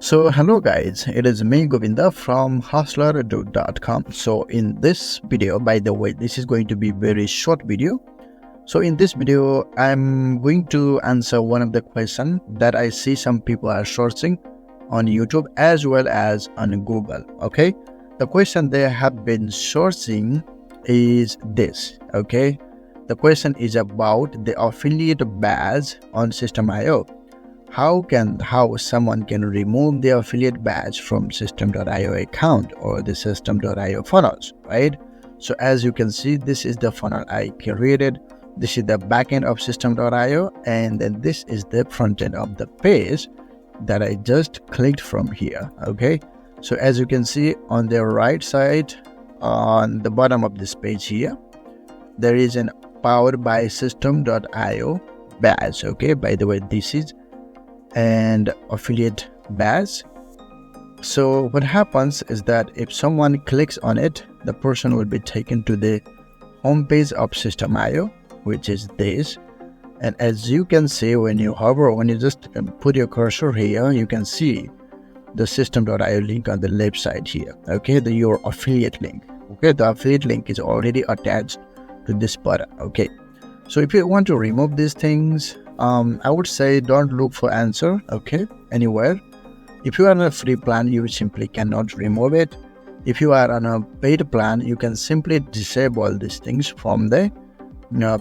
So hello guys, it is me Govinda from hustler.com. So in this video, by the way, this is going to be very short video. So in this video, I'm going to answer one of the questions that I see some people are searching on YouTube as well as on Google. Okay, the question they have been searching is this. Okay, the question is about the affiliate badge on Systeme.io. How someone can remove the affiliate badge from Systeme.io account or the Systeme.io funnels, right? So as you can see, this is the funnel I created. This is the backend of Systeme.io, and then this is the front end of the page that I just clicked from here. Okay, so as you can see on the right side, on the bottom of this page here, there is an powered by Systeme.io badge. Okay, by the way, this is and affiliate badge. So what happens is that if someone clicks on it, the person will be taken to the homepage of Systeme.io, which is this. And as you can see, when you just put your cursor here, you can see the Systeme.io link on the left side here. Okay, your affiliate link. Okay, the affiliate link is already attached to this button. Okay, so if you want to remove these things, I would say don't look for answer, okay, anywhere. If you are on a free plan, you simply cannot remove it. If you are on a paid plan, you can simply disable these things from the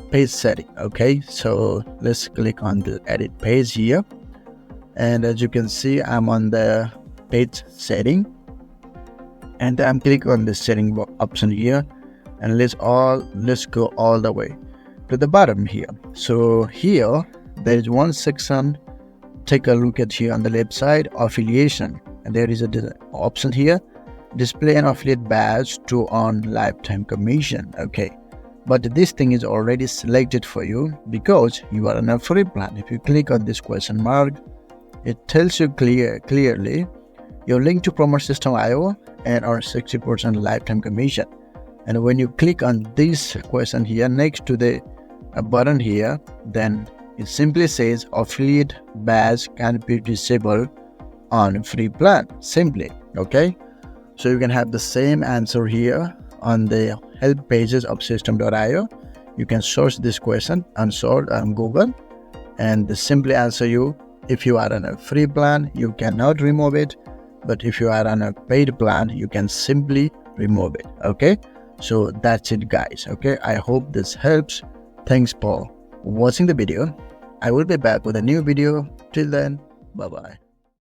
page setting. Okay, so let's click on the edit page here, and as you can see, I'm on the page setting, and I'm clicking on the setting option here, and let's go all the way to the bottom here. So here there is one section. Take a look at here on the left side, affiliation, and there is a option here, display an affiliate badge to earn lifetime commission. Okay, but this thing is already selected for you because you are on a free plan. If you click on this question mark, it tells you clearly your link to promote Systeme.io and earn 60% lifetime commission. And when you click on this question here next to the button here, then it simply says affiliate badge can be disabled on free plan. Simply. Okay, so you can have the same answer here on the help pages of Systeme.io. You can search this question unsolved on Google, and they simply answer you. If you are on a free plan, you cannot remove it, but if you are on a paid plan, you can simply remove it. Okay, so that's it guys. Okay, I hope this helps. Thanks for watching the video. I will be back with a new video. Till then, bye bye.